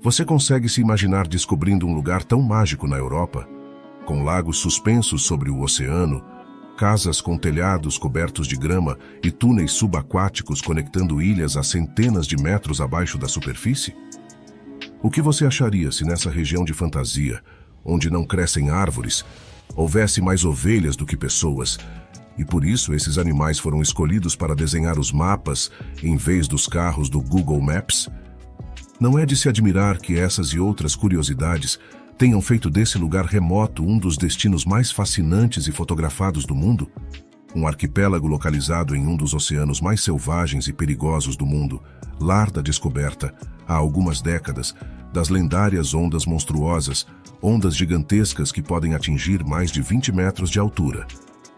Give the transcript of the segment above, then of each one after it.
Você consegue se imaginar descobrindo um lugar tão mágico na Europa? Com lagos suspensos sobre o oceano, casas com telhados cobertos de grama e túneis subaquáticos conectando ilhas a centenas de metros abaixo da superfície? O que você acharia se nessa região de fantasia, onde não crescem árvores, houvesse mais ovelhas do que pessoas, e por isso esses animais foram escolhidos para desenhar os mapas em vez dos carros do Google Maps? Não é de se admirar que essas e outras curiosidades tenham feito desse lugar remoto um dos destinos mais fascinantes e fotografados do mundo? Um arquipélago localizado em um dos oceanos mais selvagens e perigosos do mundo, lar da descoberta, há algumas décadas, das lendárias ondas monstruosas, ondas gigantescas que podem atingir mais de 20 metros de altura,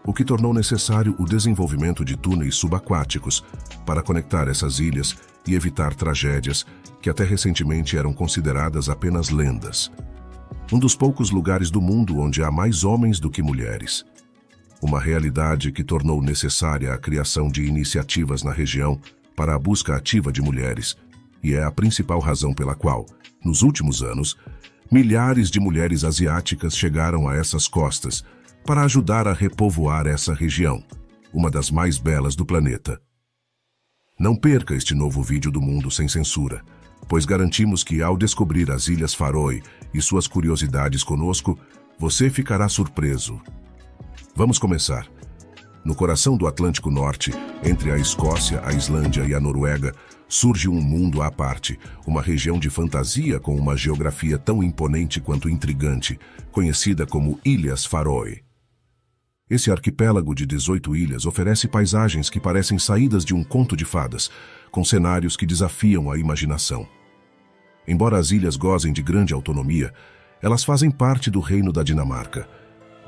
o que tornou necessário o desenvolvimento de túneis subaquáticos para conectar essas ilhas e evitar tragédias que até recentemente eram consideradas apenas lendas. Um dos poucos lugares do mundo onde há mais homens do que mulheres. Uma realidade que tornou necessária a criação de iniciativas na região para a busca ativa de mulheres, e é a principal razão pela qual, nos últimos anos, milhares de mulheres asiáticas chegaram a essas costas para ajudar a repovoar essa região, uma das mais belas do planeta. Não perca este novo vídeo do Mundo Sem Censura, pois garantimos que ao descobrir as Ilhas Faroe e suas curiosidades conosco, você ficará surpreso. Vamos começar. No coração do Atlântico Norte, entre a Escócia, a Islândia e a Noruega, surge um mundo à parte, uma região de fantasia com uma geografia tão imponente quanto intrigante, conhecida como Ilhas Faroe. Esse arquipélago de 18 ilhas oferece paisagens que parecem saídas de um conto de fadas, com cenários que desafiam a imaginação. Embora as ilhas gozem de grande autonomia, elas fazem parte do reino da Dinamarca,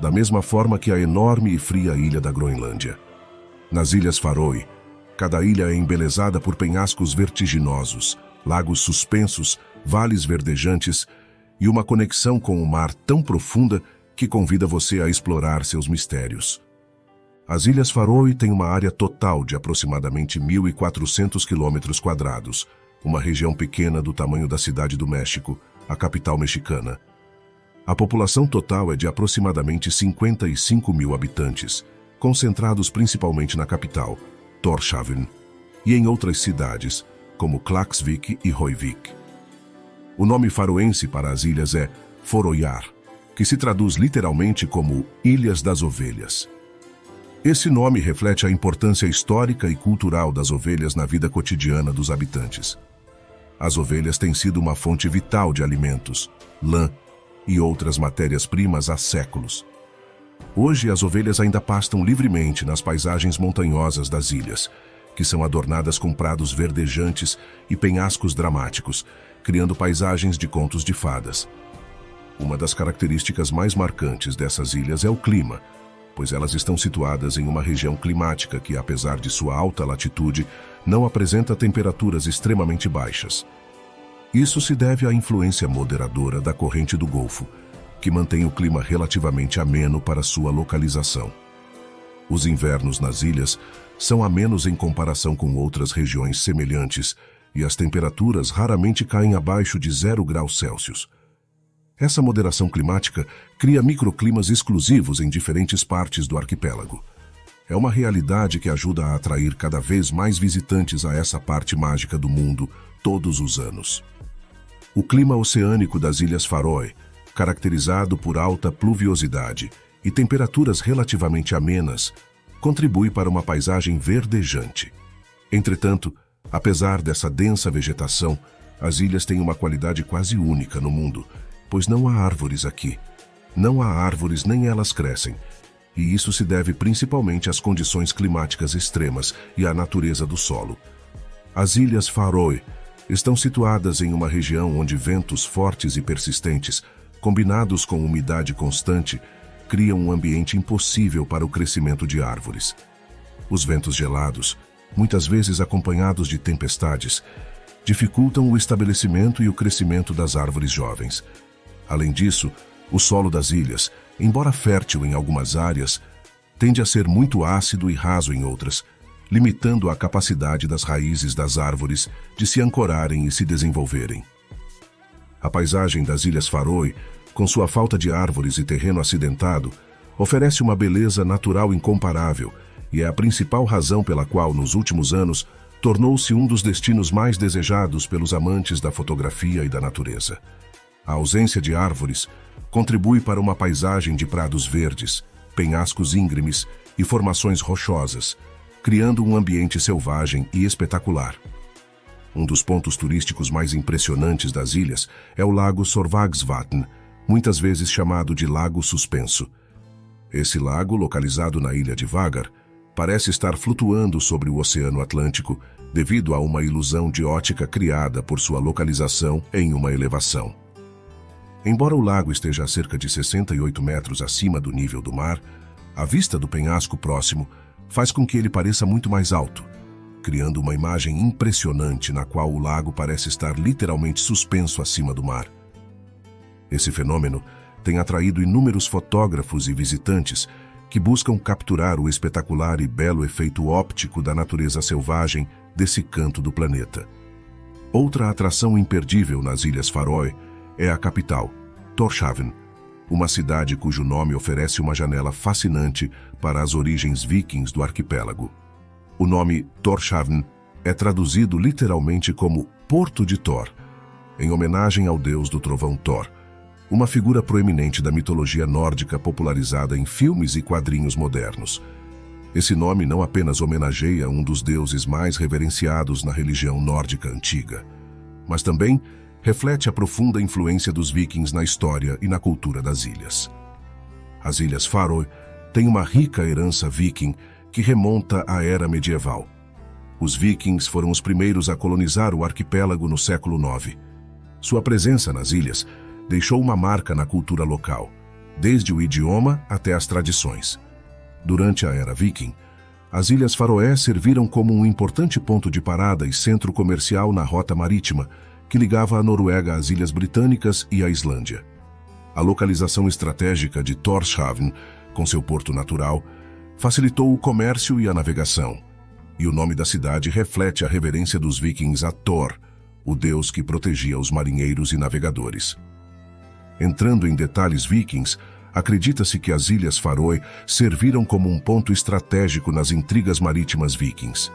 da mesma forma que a enorme e fria ilha da Groenlândia. Nas Ilhas Faroe, cada ilha é embelezada por penhascos vertiginosos, lagos suspensos, vales verdejantes e uma conexão com o mar tão profunda que convida você a explorar seus mistérios. As Ilhas Faroe têm uma área total de aproximadamente 1.400 km², uma região pequena do tamanho da cidade do México, a capital mexicana. A população total é de aproximadamente 55 mil habitantes, concentrados principalmente na capital, Tórshavn, e em outras cidades, como Klaksvík e Hoyvík. O nome faroense para as ilhas é Foroyar, que se traduz literalmente como Ilhas das Ovelhas. Esse nome reflete a importância histórica e cultural das ovelhas na vida cotidiana dos habitantes. As ovelhas têm sido uma fonte vital de alimentos, lã e outras matérias-primas há séculos. Hoje, as ovelhas ainda pastam livremente nas paisagens montanhosas das ilhas, que são adornadas com prados verdejantes e penhascos dramáticos, criando paisagens de contos de fadas. Uma das características mais marcantes dessas ilhas é o clima, pois elas estão situadas em uma região climática que, apesar de sua alta latitude, não apresenta temperaturas extremamente baixas. Isso se deve à influência moderadora da corrente do Golfo, que mantém o clima relativamente ameno para sua localização. Os invernos nas ilhas são amenos em comparação com outras regiões semelhantes e as temperaturas raramente caem abaixo de 0 graus Celsius. Essa moderação climática cria microclimas exclusivos em diferentes partes do arquipélago. É uma realidade que ajuda a atrair cada vez mais visitantes a essa parte mágica do mundo todos os anos. O clima oceânico das Ilhas Faroe, caracterizado por alta pluviosidade e temperaturas relativamente amenas, contribui para uma paisagem verdejante. Entretanto, apesar dessa densa vegetação, as ilhas têm uma qualidade quase única no mundo, pois não há árvores aqui. Não há árvores nem elas crescem, e isso se deve principalmente às condições climáticas extremas e à natureza do solo. As Ilhas Faroe estão situadas em uma região onde ventos fortes e persistentes, combinados com umidade constante, criam um ambiente impossível para o crescimento de árvores. Os ventos gelados, muitas vezes acompanhados de tempestades, dificultam o estabelecimento e o crescimento das árvores jovens. Além disso, o solo das ilhas, embora fértil em algumas áreas, tende a ser muito ácido e raso em outras, limitando a capacidade das raízes das árvores de se ancorarem e se desenvolverem. A paisagem das Ilhas Faroe, com sua falta de árvores e terreno acidentado, oferece uma beleza natural incomparável e é a principal razão pela qual, nos últimos anos, tornou-se um dos destinos mais desejados pelos amantes da fotografia e da natureza. A ausência de árvores contribui para uma paisagem de prados verdes, penhascos íngremes e formações rochosas, criando um ambiente selvagem e espetacular. Um dos pontos turísticos mais impressionantes das ilhas é o Lago Sorvagsvatn, muitas vezes chamado de Lago Suspenso. Esse lago, localizado na ilha de Vágar, parece estar flutuando sobre o Oceano Atlântico devido a uma ilusão de ótica criada por sua localização em uma elevação. Embora o lago esteja a cerca de 68 metros acima do nível do mar, a vista do penhasco próximo faz com que ele pareça muito mais alto, criando uma imagem impressionante na qual o lago parece estar literalmente suspenso acima do mar. Esse fenômeno tem atraído inúmeros fotógrafos e visitantes que buscam capturar o espetacular e belo efeito óptico da natureza selvagem desse canto do planeta. Outra atração imperdível nas Ilhas Faroe é a capital, Tórshavn, uma cidade cujo nome oferece uma janela fascinante para as origens vikings do arquipélago. O nome Tórshavn é traduzido literalmente como Porto de Thor, em homenagem ao deus do trovão Thor, uma figura proeminente da mitologia nórdica popularizada em filmes e quadrinhos modernos. Esse nome não apenas homenageia um dos deuses mais reverenciados na religião nórdica antiga, mas também reflete a profunda influência dos vikings na história e na cultura das ilhas. As Ilhas Faroe têm uma rica herança viking que remonta à era medieval. Os vikings foram os primeiros a colonizar o arquipélago no século IX. Sua presença nas ilhas deixou uma marca na cultura local, desde o idioma até as tradições. Durante a era viking, as Ilhas Faroé serviram como um importante ponto de parada e centro comercial na rota marítima que ligava a Noruega às Ilhas Britânicas e à Islândia. A localização estratégica de Tórshavn, com seu porto natural, facilitou o comércio e a navegação, e o nome da cidade reflete a reverência dos vikings a Thor, o deus que protegia os marinheiros e navegadores. Entrando em detalhes vikings, acredita-se que as Ilhas Faroe serviram como um ponto estratégico nas intrigas marítimas vikings.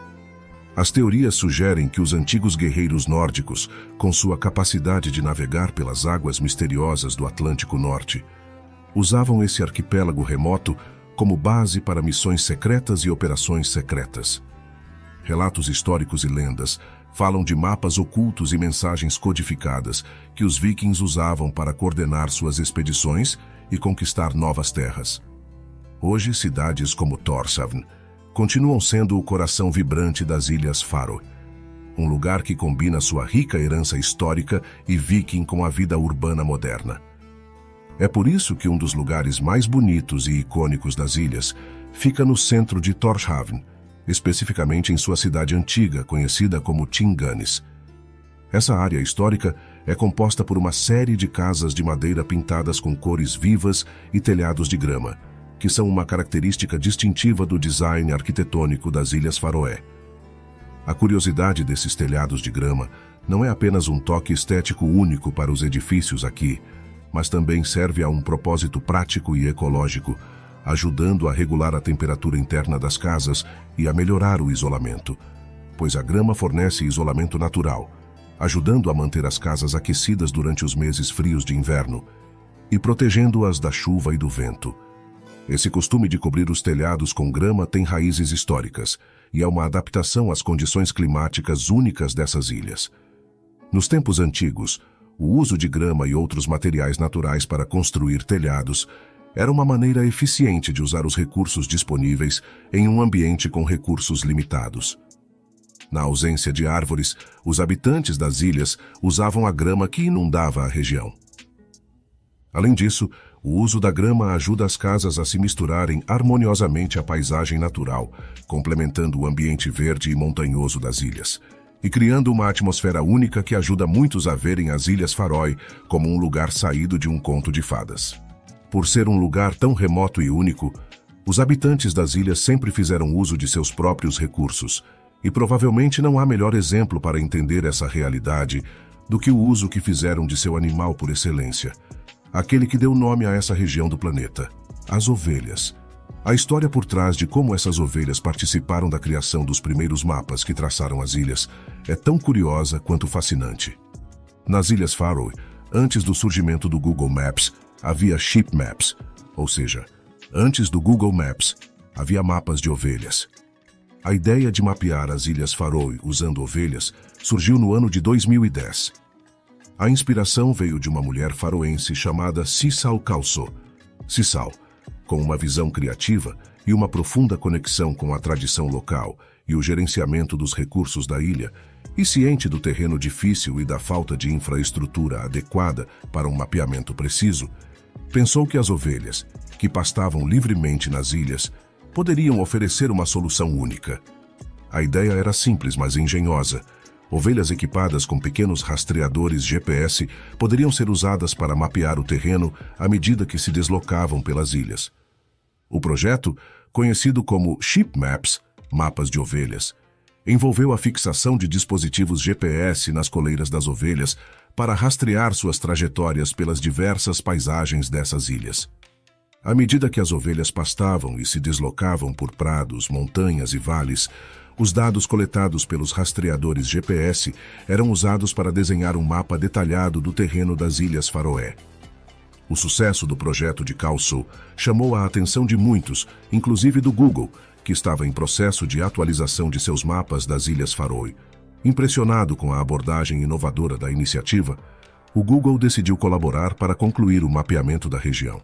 As teorias sugerem que os antigos guerreiros nórdicos, com sua capacidade de navegar pelas águas misteriosas do Atlântico Norte, usavam esse arquipélago remoto como base para missões secretas e operações secretas. Relatos históricos e lendas falam de mapas ocultos e mensagens codificadas que os vikings usavam para coordenar suas expedições e conquistar novas terras. Hoje, cidades como Tórshavn continuam sendo o coração vibrante das Ilhas Faroe, um lugar que combina sua rica herança histórica e viking com a vida urbana moderna. É por isso que um dos lugares mais bonitos e icônicos das ilhas fica no centro de Tórshavn, especificamente em sua cidade antiga, conhecida como Tinganes. Essa área histórica é composta por uma série de casas de madeira pintadas com cores vivas e telhados de grama, que são uma característica distintiva do design arquitetônico das Ilhas Faroé. A curiosidade desses telhados de grama não é apenas um toque estético único para os edifícios aqui, mas também serve a um propósito prático e ecológico, ajudando a regular a temperatura interna das casas e a melhorar o isolamento, pois a grama fornece isolamento natural, ajudando a manter as casas aquecidas durante os meses frios de inverno e protegendo-as da chuva e do vento. Esse costume de cobrir os telhados com grama tem raízes históricas e é uma adaptação às condições climáticas únicas dessas ilhas. Nos tempos antigos, o uso de grama e outros materiais naturais para construir telhados era uma maneira eficiente de usar os recursos disponíveis em um ambiente com recursos limitados. Na ausência de árvores, os habitantes das ilhas usavam a grama que inundava a região. Além disso, o uso da grama ajuda as casas a se misturarem harmoniosamente à paisagem natural, complementando o ambiente verde e montanhoso das ilhas, e criando uma atmosfera única que ajuda muitos a verem as Ilhas Faroe como um lugar saído de um conto de fadas. Por ser um lugar tão remoto e único, os habitantes das ilhas sempre fizeram uso de seus próprios recursos, e provavelmente não há melhor exemplo para entender essa realidade do que o uso que fizeram de seu animal por excelência, aquele que deu nome a essa região do planeta, as ovelhas. A história por trás de como essas ovelhas participaram da criação dos primeiros mapas que traçaram as ilhas é tão curiosa quanto fascinante. Nas Ilhas Faroe, antes do surgimento do Google Maps, havia Sheep Maps, ou seja, antes do Google Maps, havia mapas de ovelhas. A ideia de mapear as Ilhas Faroe usando ovelhas surgiu no ano de 2010. A inspiração veio de uma mulher faroense chamada Sissal Kalso. Sissal, com uma visão criativa e uma profunda conexão com a tradição local e o gerenciamento dos recursos da ilha, e ciente do terreno difícil e da falta de infraestrutura adequada para um mapeamento preciso, pensou que as ovelhas, que pastavam livremente nas ilhas, poderiam oferecer uma solução única. A ideia era simples, mas engenhosa. Ovelhas equipadas com pequenos rastreadores GPS poderiam ser usadas para mapear o terreno à medida que se deslocavam pelas ilhas. O projeto, conhecido como Sheep Maps, mapas de ovelhas, envolveu a fixação de dispositivos GPS nas coleiras das ovelhas para rastrear suas trajetórias pelas diversas paisagens dessas ilhas. À medida que as ovelhas pastavam e se deslocavam por prados, montanhas e vales, os dados coletados pelos rastreadores GPS eram usados para desenhar um mapa detalhado do terreno das Ilhas Faroé. O sucesso do projeto de Kalso chamou a atenção de muitos, inclusive do Google, que estava em processo de atualização de seus mapas das Ilhas Faroe. Impressionado com a abordagem inovadora da iniciativa, o Google decidiu colaborar para concluir o mapeamento da região.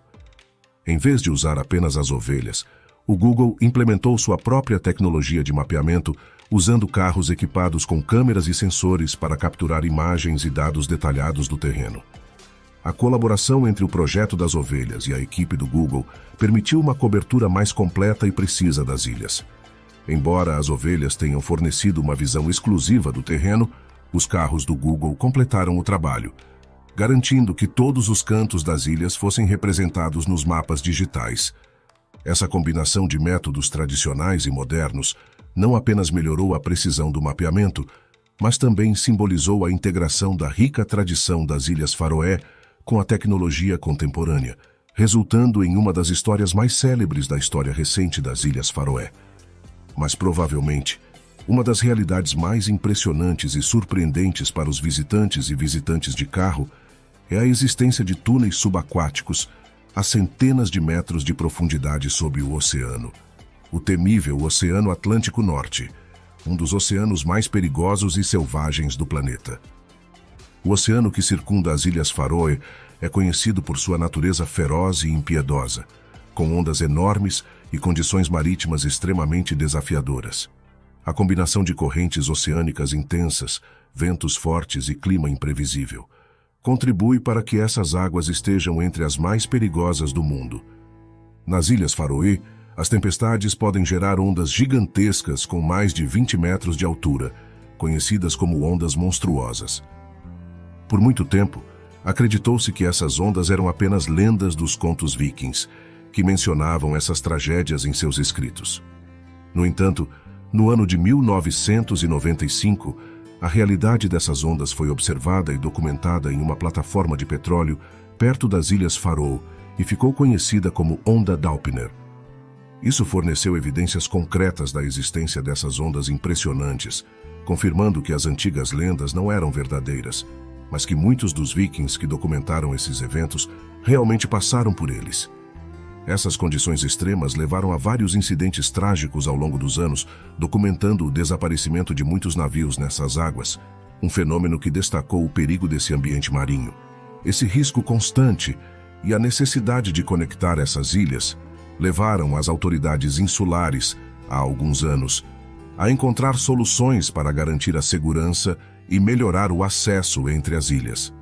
Em vez de usar apenas as ovelhas, o Google implementou sua própria tecnologia de mapeamento, usando carros equipados com câmeras e sensores para capturar imagens e dados detalhados do terreno. A colaboração entre o projeto das ovelhas e a equipe do Google permitiu uma cobertura mais completa e precisa das ilhas. Embora as ovelhas tenham fornecido uma visão exclusiva do terreno, os carros do Google completaram o trabalho, garantindo que todos os cantos das ilhas fossem representados nos mapas digitais. Essa combinação de métodos tradicionais e modernos não apenas melhorou a precisão do mapeamento, mas também simbolizou a integração da rica tradição das Ilhas Faroé com a tecnologia contemporânea, resultando em uma das histórias mais célebres da história recente das Ilhas Faroé. Mas provavelmente, uma das realidades mais impressionantes e surpreendentes para os visitantes e visitantes de carro é a existência de túneis subaquáticos a centenas de metros de profundidade sob o oceano. O temível Oceano Atlântico Norte, um dos oceanos mais perigosos e selvagens do planeta. O oceano que circunda as Ilhas Faroe é conhecido por sua natureza feroz e impiedosa, com ondas enormes e condições marítimas extremamente desafiadoras. A combinação de correntes oceânicas intensas, ventos fortes e clima imprevisível contribui para que essas águas estejam entre as mais perigosas do mundo. Nas Ilhas Faroe, as tempestades podem gerar ondas gigantescas com mais de 20 metros de altura, conhecidas como ondas monstruosas. Por muito tempo, acreditou-se que essas ondas eram apenas lendas dos contos vikings, que mencionavam essas tragédias em seus escritos. No entanto, no ano de 1995, a realidade dessas ondas foi observada e documentada em uma plataforma de petróleo perto das Ilhas Faroe e ficou conhecida como Onda Daupner. Isso forneceu evidências concretas da existência dessas ondas impressionantes, confirmando que as antigas lendas não eram verdadeiras, mas que muitos dos vikings que documentaram esses eventos realmente passaram por eles. Essas condições extremas levaram a vários incidentes trágicos ao longo dos anos, documentando o desaparecimento de muitos navios nessas águas, um fenômeno que destacou o perigo desse ambiente marinho. Esse risco constante e a necessidade de conectar essas ilhas levaram as autoridades insulares, há alguns anos, a encontrar soluções para garantir a segurança e melhorar o acesso entre as ilhas.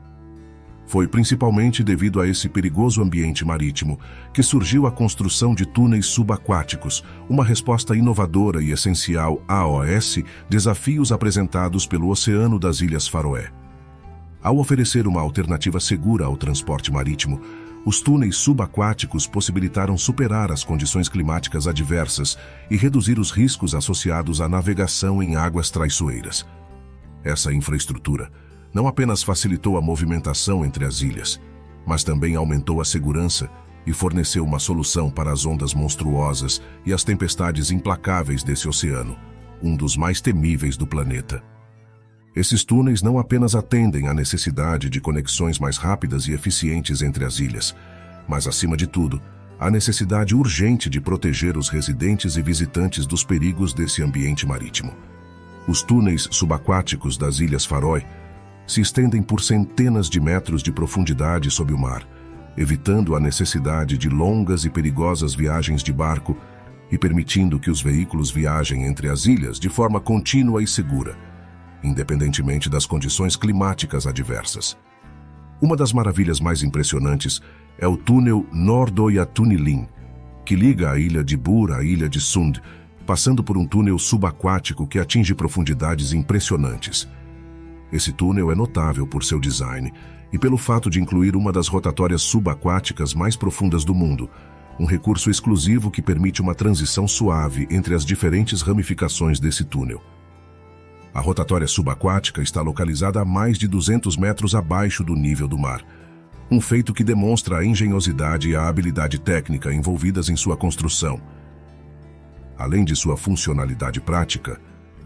Foi principalmente devido a esse perigoso ambiente marítimo que surgiu a construção de túneis subaquáticos, uma resposta inovadora e essencial aos desafios apresentados pelo Oceano das Ilhas Faroé. Ao oferecer uma alternativa segura ao transporte marítimo, os túneis subaquáticos possibilitaram superar as condições climáticas adversas e reduzir os riscos associados à navegação em águas traiçoeiras. Essa infraestrutura não apenas facilitou a movimentação entre as ilhas, mas também aumentou a segurança e forneceu uma solução para as ondas monstruosas e as tempestades implacáveis desse oceano, um dos mais temíveis do planeta. Esses túneis não apenas atendem à necessidade de conexões mais rápidas e eficientes entre as ilhas, mas, acima de tudo, à necessidade urgente de proteger os residentes e visitantes dos perigos desse ambiente marítimo. Os túneis subaquáticos das Ilhas Faroe se estendem por centenas de metros de profundidade sob o mar, evitando a necessidade de longas e perigosas viagens de barco e permitindo que os veículos viajem entre as ilhas de forma contínua e segura, independentemente das condições climáticas adversas. Uma das maravilhas mais impressionantes é o túnel Nordoyatunilin, que liga a ilha de Bur à ilha de Sund, passando por um túnel subaquático que atinge profundidades impressionantes. Esse túnel é notável por seu design e pelo fato de incluir uma das rotatórias subaquáticas mais profundas do mundo, um recurso exclusivo que permite uma transição suave entre as diferentes ramificações desse túnel. A rotatória subaquática está localizada a mais de 200 metros abaixo do nível do mar, um feito que demonstra a engenhosidade e a habilidade técnica envolvidas em sua construção. Além de sua funcionalidade prática,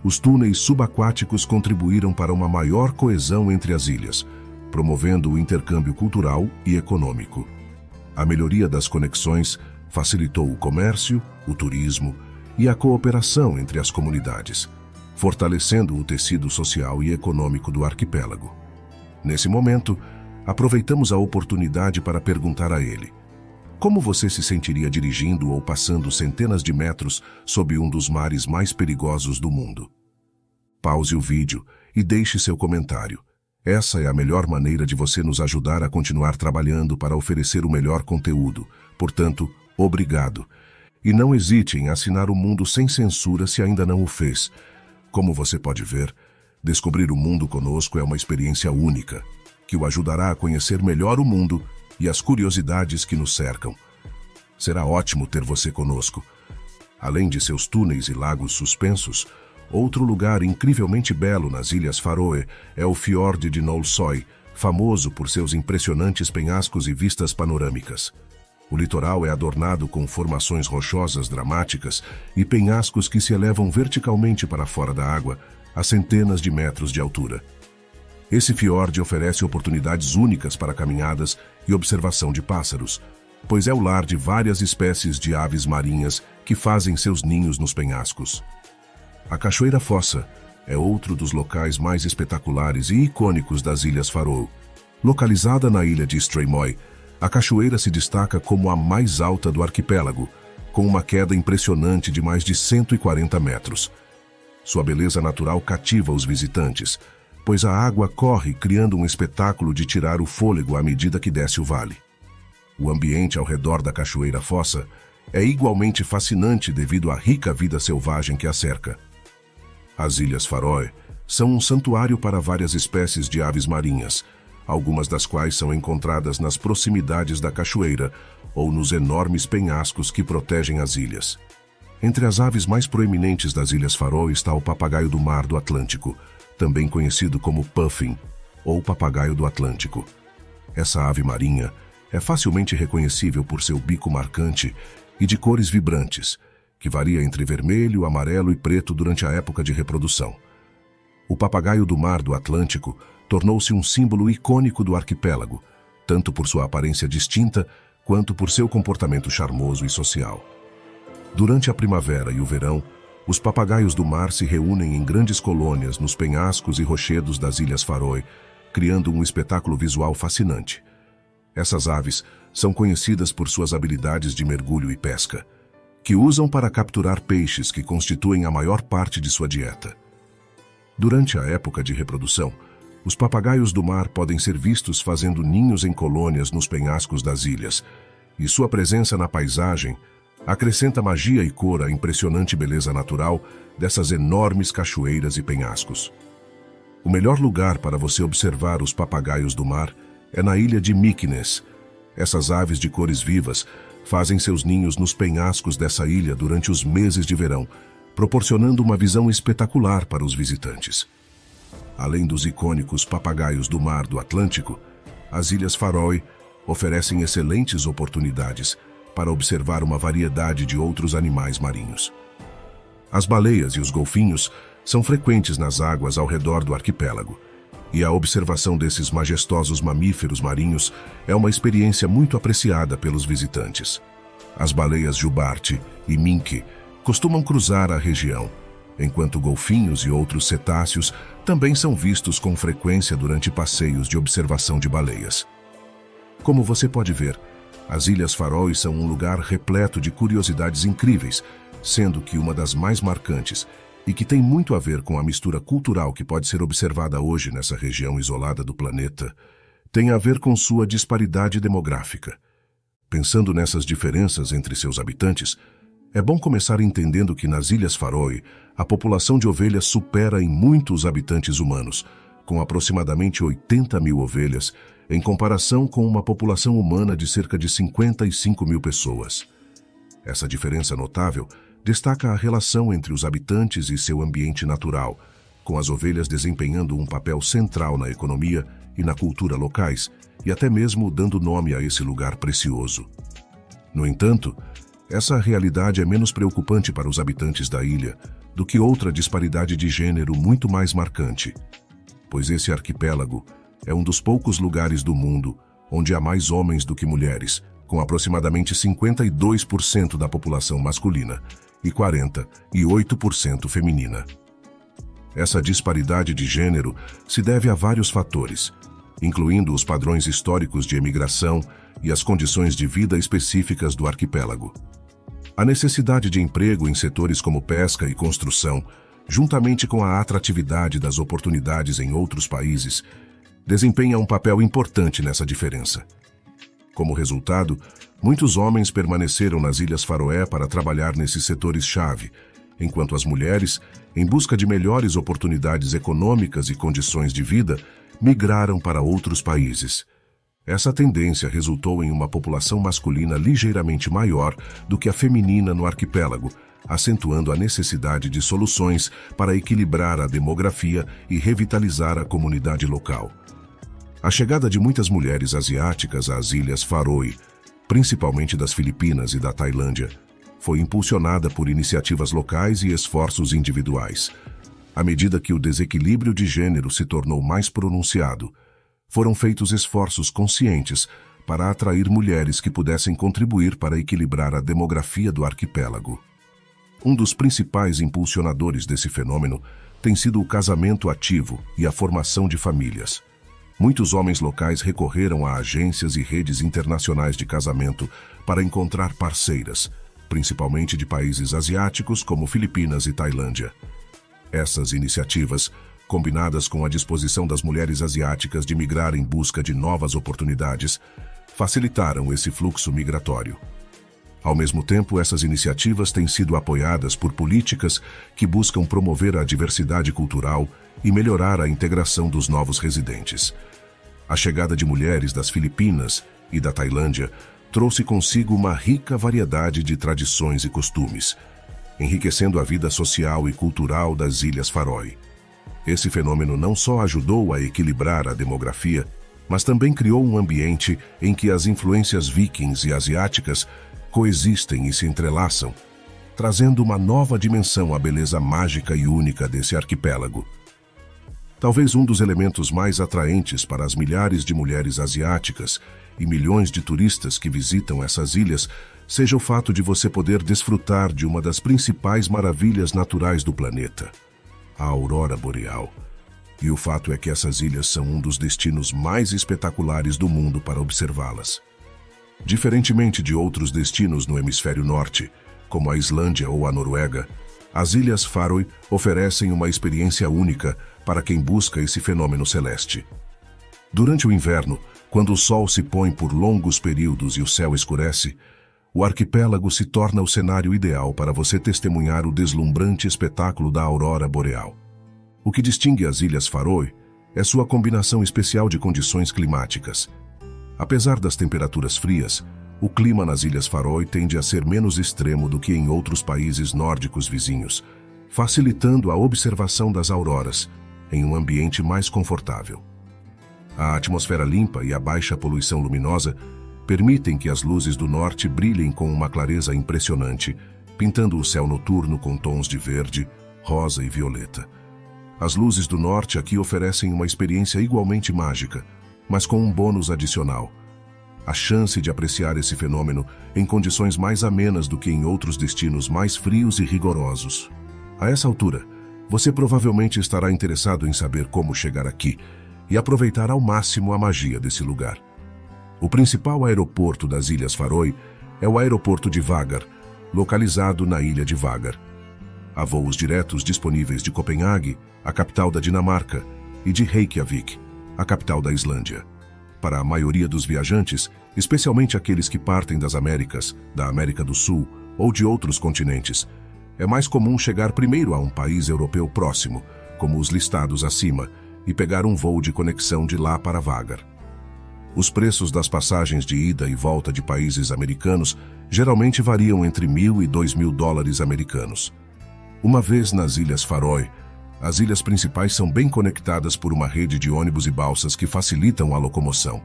os túneis subaquáticos contribuíram para uma maior coesão entre as ilhas, promovendo o intercâmbio cultural e econômico. A melhoria das conexões facilitou o comércio, o turismo e a cooperação entre as comunidades, fortalecendo o tecido social e econômico do arquipélago. Nesse momento, aproveitamos a oportunidade para perguntar a ele: como você se sentiria dirigindo ou passando centenas de metros sob um dos mares mais perigosos do mundo? Pause o vídeo e deixe seu comentário. Essa é a melhor maneira de você nos ajudar a continuar trabalhando para oferecer o melhor conteúdo. Portanto, obrigado. E não hesite em assinar o Mundo Sem Censura se ainda não o fez. Como você pode ver, descobrir o mundo conosco é uma experiência única, que o ajudará a conhecer melhor o mundo e as curiosidades que nos cercam. Será ótimo ter você conosco. Além de seus túneis e lagos suspensos, outro lugar incrivelmente belo nas Ilhas Faroe é o Fiord de Nólsoy, famoso por seus impressionantes penhascos e vistas panorâmicas. O litoral é adornado com formações rochosas dramáticas e penhascos que se elevam verticalmente para fora da água, a centenas de metros de altura. Esse fiord oferece oportunidades únicas para caminhadas e observação de pássaros, pois é o lar de várias espécies de aves marinhas que fazem seus ninhos nos penhascos. A Cachoeira Fossa é outro dos locais mais espetaculares e icônicos das Ilhas Faroe. Localizada na ilha de Streymoy, a cachoeira se destaca como a mais alta do arquipélago, com uma queda impressionante de mais de 140 metros. Sua beleza natural cativa os visitantes, pois a água corre criando um espetáculo de tirar o fôlego à medida que desce o vale. O ambiente ao redor da Cachoeira Fossa é igualmente fascinante devido à rica vida selvagem que a cerca. As Ilhas Faroe são um santuário para várias espécies de aves marinhas, algumas das quais são encontradas nas proximidades da cachoeira ou nos enormes penhascos que protegem as ilhas. Entre as aves mais proeminentes das Ilhas Faroe está o papagaio do mar do Atlântico, também conhecido como puffin, ou papagaio do Atlântico. Essa ave marinha é facilmente reconhecível por seu bico marcante e de cores vibrantes, que varia entre vermelho, amarelo e preto durante a época de reprodução. O papagaio do mar do Atlântico tornou-se um símbolo icônico do arquipélago, tanto por sua aparência distinta quanto por seu comportamento charmoso e social. Durante a primavera e o verão, os papagaios do mar se reúnem em grandes colônias nos penhascos e rochedos das Ilhas Faroe, criando um espetáculo visual fascinante. Essas aves são conhecidas por suas habilidades de mergulho e pesca, que usam para capturar peixes que constituem a maior parte de sua dieta. Durante a época de reprodução, os papagaios do mar podem ser vistos fazendo ninhos em colônias nos penhascos das ilhas, e sua presença na paisagem acrescenta magia e cor à impressionante beleza natural dessas enormes cachoeiras e penhascos. O melhor lugar para você observar os papagaios do mar é na ilha de Mykines. Essas aves de cores vivas fazem seus ninhos nos penhascos dessa ilha durante os meses de verão, proporcionando uma visão espetacular para os visitantes. Além dos icônicos papagaios do mar do Atlântico, as Ilhas Faroe oferecem excelentes oportunidades para observar uma variedade de outros animais marinhos. As baleias e os golfinhos são frequentes nas águas ao redor do arquipélago, e a observação desses majestosos mamíferos marinhos é uma experiência muito apreciada pelos visitantes. As baleias jubarte e minke costumam cruzar a região, enquanto golfinhos e outros cetáceos também são vistos com frequência durante passeios de observação de baleias. Como você pode ver, as Ilhas Faroe são um lugar repleto de curiosidades incríveis, sendo que uma das mais marcantes, e que tem muito a ver com a mistura cultural que pode ser observada hoje nessa região isolada do planeta, tem a ver com sua disparidade demográfica. Pensando nessas diferenças entre seus habitantes, é bom começar entendendo que nas Ilhas Faroe, a população de ovelhas supera em muito os habitantes humanos, com aproximadamente 80 mil ovelhas, em comparação com uma população humana de cerca de 55 mil pessoas. Essa diferença notável destaca a relação entre os habitantes e seu ambiente natural, com as ovelhas desempenhando um papel central na economia e na cultura locais, e até mesmo dando nome a esse lugar precioso. No entanto, essa realidade é menos preocupante para os habitantes da ilha do que outra disparidade de gênero muito mais marcante, pois esse arquipélago é um dos poucos lugares do mundo onde há mais homens do que mulheres, com aproximadamente 52% da população masculina e 48% feminina. Essa disparidade de gênero se deve a vários fatores, incluindo os padrões históricos de emigração e as condições de vida específicas do arquipélago. A necessidade de emprego em setores como pesca e construção, juntamente com a atratividade das oportunidades em outros países, desempenha um papel importante nessa diferença. Como resultado, muitos homens permaneceram nas Ilhas Faroé para trabalhar nesses setores-chave, enquanto as mulheres, em busca de melhores oportunidades econômicas e condições de vida, migraram para outros países. Essa tendência resultou em uma população masculina ligeiramente maior do que a feminina no arquipélago, acentuando a necessidade de soluções para equilibrar a demografia e revitalizar a comunidade local. A chegada de muitas mulheres asiáticas às Ilhas Faroe, principalmente das Filipinas e da Tailândia, foi impulsionada por iniciativas locais e esforços individuais. À medida que o desequilíbrio de gênero se tornou mais pronunciado, foram feitos esforços conscientes para atrair mulheres que pudessem contribuir para equilibrar a demografia do arquipélago. Um dos principais impulsionadores desse fenômeno tem sido o casamento ativo e a formação de famílias. Muitos homens locais recorreram a agências e redes internacionais de casamento para encontrar parceiras, principalmente de países asiáticos como Filipinas e Tailândia. Essas iniciativas, combinadas com a disposição das mulheres asiáticas de migrar em busca de novas oportunidades, facilitaram esse fluxo migratório. Ao mesmo tempo, essas iniciativas têm sido apoiadas por políticas que buscam promover a diversidade cultural e melhorar a integração dos novos residentes. A chegada de mulheres das Filipinas e da Tailândia trouxe consigo uma rica variedade de tradições e costumes, enriquecendo a vida social e cultural das Ilhas Faroe. Esse fenômeno não só ajudou a equilibrar a demografia, mas também criou um ambiente em que as influências vikings e asiáticas coexistem e se entrelaçam, trazendo uma nova dimensão à beleza mágica e única desse arquipélago. Talvez um dos elementos mais atraentes para as milhares de mulheres asiáticas e milhões de turistas que visitam essas ilhas seja o fato de você poder desfrutar de uma das principais maravilhas naturais do planeta, a aurora boreal. E o fato é que essas ilhas são um dos destinos mais espetaculares do mundo para observá-las. Diferentemente de outros destinos no hemisfério norte, como a Islândia ou a Noruega, as Ilhas Faroe oferecem uma experiência única para quem busca esse fenômeno celeste. Durante o inverno, quando o sol se põe por longos períodos e o céu escurece, o arquipélago se torna o cenário ideal para você testemunhar o deslumbrante espetáculo da aurora boreal. O que distingue as Ilhas Faroe é sua combinação especial de condições climáticas. Apesar das temperaturas frias, o clima nas Ilhas Faroe tende a ser menos extremo do que em outros países nórdicos vizinhos, facilitando a observação das auroras, em um ambiente mais confortável. A atmosfera limpa e a baixa poluição luminosa permitem que as luzes do norte brilhem com uma clareza impressionante, pintando o céu noturno com tons de verde, rosa e violeta. As luzes do norte aqui oferecem uma experiência igualmente mágica, mas com um bônus adicional: a chance de apreciar esse fenômeno em condições mais amenas do que em outros destinos mais frios e rigorosos. A essa altura, você provavelmente estará interessado em saber como chegar aqui e aproveitar ao máximo a magia desse lugar. O principal aeroporto das Ilhas Faroe é o aeroporto de Vágar, localizado na ilha de Vágar. Há voos diretos disponíveis de Copenhague, a capital da Dinamarca, e de Reykjavik, a capital da Islândia. Para a maioria dos viajantes, especialmente aqueles que partem das Américas, da América do Sul ou de outros continentes, é mais comum chegar primeiro a um país europeu próximo, como os listados acima, e pegar um voo de conexão de lá para Vágar. Os preços das passagens de ida e volta de países americanos geralmente variam entre $1.000 e $2.000 americanos. Uma vez nas Ilhas Faroe, as ilhas principais são bem conectadas por uma rede de ônibus e balsas que facilitam a locomoção.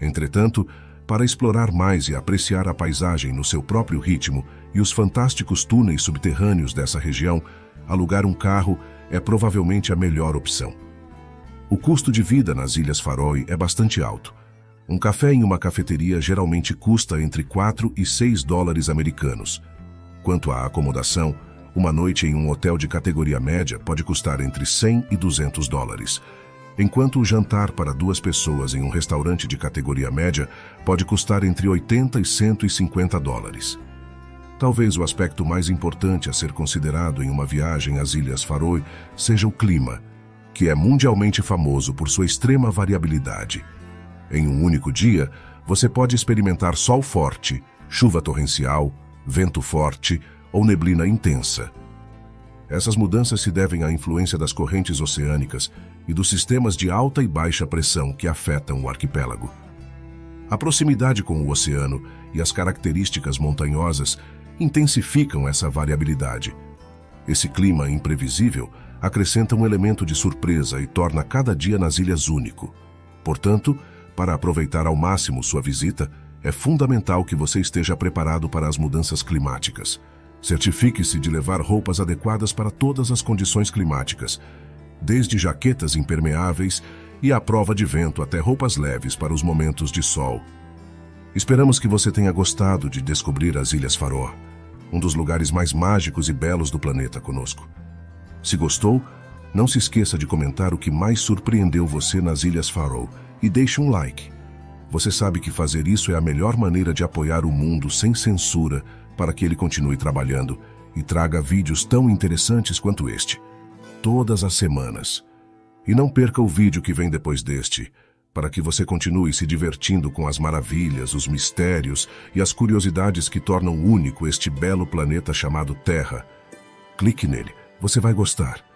Entretanto, para explorar mais e apreciar a paisagem no seu próprio ritmo e os fantásticos túneis subterrâneos dessa região, alugar um carro é provavelmente a melhor opção. O custo de vida nas Ilhas Faroe é bastante alto. Um café em uma cafeteria geralmente custa entre $4 e $6 americanos. Quanto à acomodação, uma noite em um hotel de categoria média pode custar entre $100 e $200, enquanto o jantar para 2 pessoas em um restaurante de categoria média pode custar entre $80 e $150. Talvez o aspecto mais importante a ser considerado em uma viagem às Ilhas Faroe seja o clima, que é mundialmente famoso por sua extrema variabilidade. Em um único dia, você pode experimentar sol forte, chuva torrencial, vento forte ou neblina intensa. Essas mudanças se devem à influência das correntes oceânicas e dos sistemas de alta e baixa pressão que afetam o arquipélago. A proximidade com o oceano e as características montanhosas intensificam essa variabilidade. Esse clima imprevisível acrescenta um elemento de surpresa e torna cada dia nas ilhas único. Portanto, para aproveitar ao máximo sua visita, é fundamental que você esteja preparado para as mudanças climáticas. Certifique-se de levar roupas adequadas para todas as condições climáticas, desde jaquetas impermeáveis e à prova de vento até roupas leves para os momentos de sol. Esperamos que você tenha gostado de descobrir as Ilhas Faroe, um dos lugares mais mágicos e belos do planeta conosco. Se gostou, não se esqueça de comentar o que mais surpreendeu você nas Ilhas Faroe e deixe um like. Você sabe que fazer isso é a melhor maneira de apoiar o mundo sem censura para que ele continue trabalhando e traga vídeos tão interessantes quanto este, todas as semanas. E não perca o vídeo que vem depois deste, para que você continue se divertindo com as maravilhas, os mistérios e as curiosidades que tornam único este belo planeta chamado Terra. Clique nele, você vai gostar.